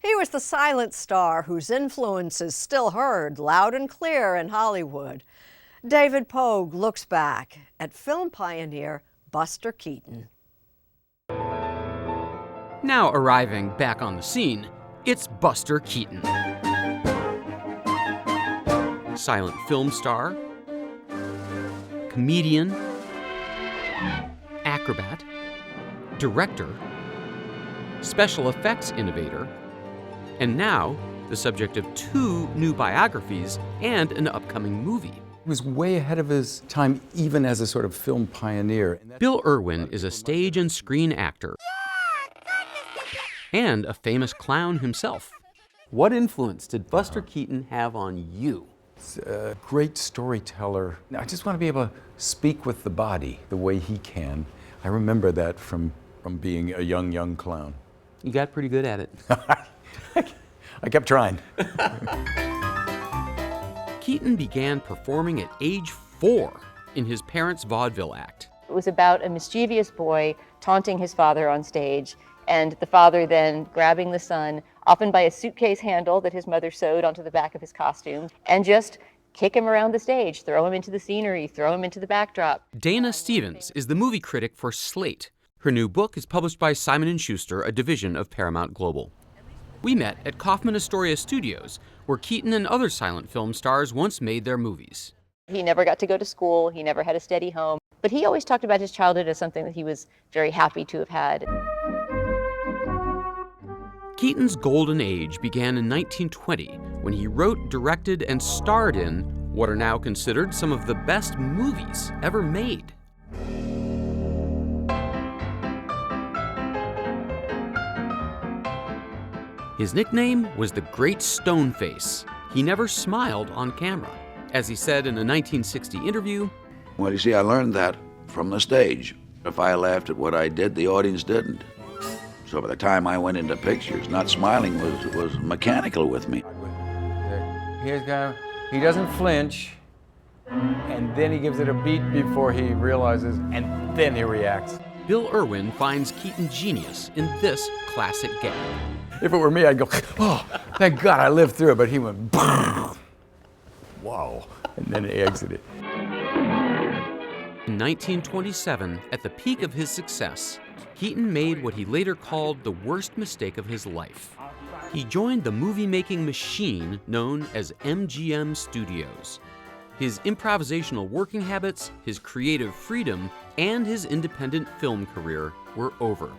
He was the silent star whose influence is still heard loud and clear in Hollywood. David Pogue looks back at film pioneer Buster Keaton. Now arriving back on the scene, it's Buster Keaton. Silent film star, comedian, acrobat, director, special effects innovator, and now the subject of 2 new biographies and an upcoming movie. He was way ahead of his time, even as a sort of film pioneer. Bill Irwin is a stage and screen actor and a famous clown himself. What influence did Buster Keaton have on you? He's a great storyteller. I just want to be able to speak with the body the way he can. I remember that from being a young clown. You got pretty good at it. I kept trying. Keaton began performing at age 4 in his parents' vaudeville act. It was about a mischievous boy taunting his father on stage, and the father then grabbing the son, often by a suitcase handle that his mother sewed onto the back of his costume, and just kick him around the stage, throw him into the scenery, throw him into the backdrop. Dana Stevens is the movie critic for Slate. Her new book is published by Simon & Schuster, a division of Paramount Global. We met at Kaufman Astoria Studios, where Keaton and other silent film stars once made their movies. He never got to go to school, he never had a steady home, but he always talked about his childhood as something that he was very happy to have had. Keaton's golden age began in 1920 when he wrote, directed, and starred in what are now considered some of the best movies ever made. His nickname was the Great Stone Face. He never smiled on camera. As he said in a 1960 interview, "Well, you see, I learned that from the stage. If I laughed at what I did, the audience didn't. So by the time I went into pictures, not smiling was mechanical with me." He doesn't flinch, and then he gives it a beat before he realizes, and then he reacts. Bill Irwin finds Keaton genius in this classic gag. If it were me, I'd go, "Oh, thank God I lived through it," but he went, "Wow," and then he exited. In 1927, at the peak of his success, Keaton made what he later called the worst mistake of his life. He joined the movie-making machine known as MGM Studios. His improvisational working habits, his creative freedom, and his independent film career were over.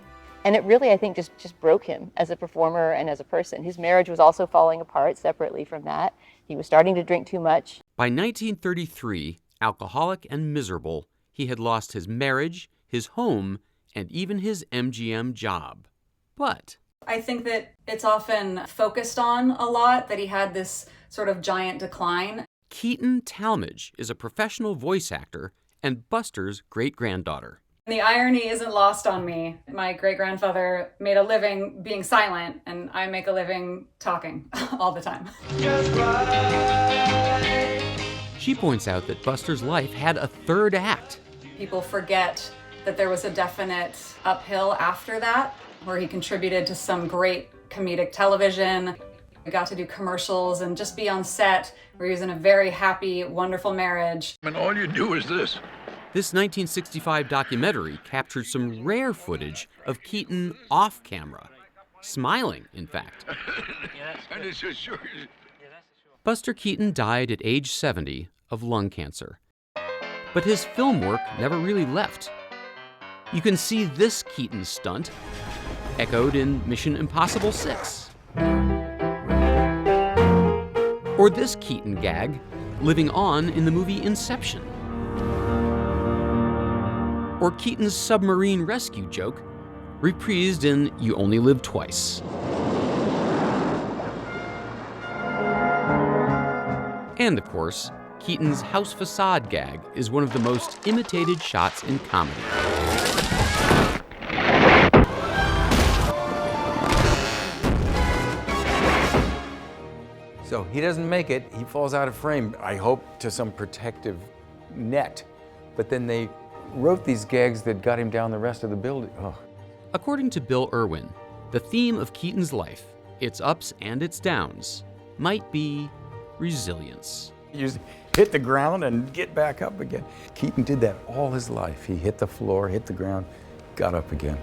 And it really, I think, just broke him as a performer and as a person. His marriage was also falling apart separately from that. He was starting to drink too much. By 1933, alcoholic and miserable, he had lost his marriage, his home, and even his MGM job. But I think that it's often focused on a lot, that he had this sort of giant decline. Keaton Talmadge is a professional voice actor and Buster's great-granddaughter. The irony isn't lost on me. My great-grandfather made a living being silent, and I make a living talking all the time. She points out that Buster's life had a third act. People forget that there was a definite uphill after that, where he contributed to some great comedic television. I got to do commercials and just be on set, where he was in a very happy, wonderful marriage. And all you do is this. This 1965 documentary captured some rare footage of Keaton off camera, smiling, in fact. Buster Keaton died at age 70 of lung cancer. But his film work never really left. You can see this Keaton stunt echoed in Mission Impossible 6. Or this Keaton gag living on in the movie Inception. Or Keaton's submarine rescue joke reprised in You Only Live Twice. And of course, Keaton's house facade gag is one of the most imitated shots in comedy. So he doesn't make it, he falls out of frame, I hope to some protective net. But then they wrote these gags that got him down the rest of the building. Oh. According to Bill Irwin, the theme of Keaton's life its ups and its downs, might be resilience. You hit the ground and get back up again. Keaton did that all his life. He hit the floor, hit the ground, got up again.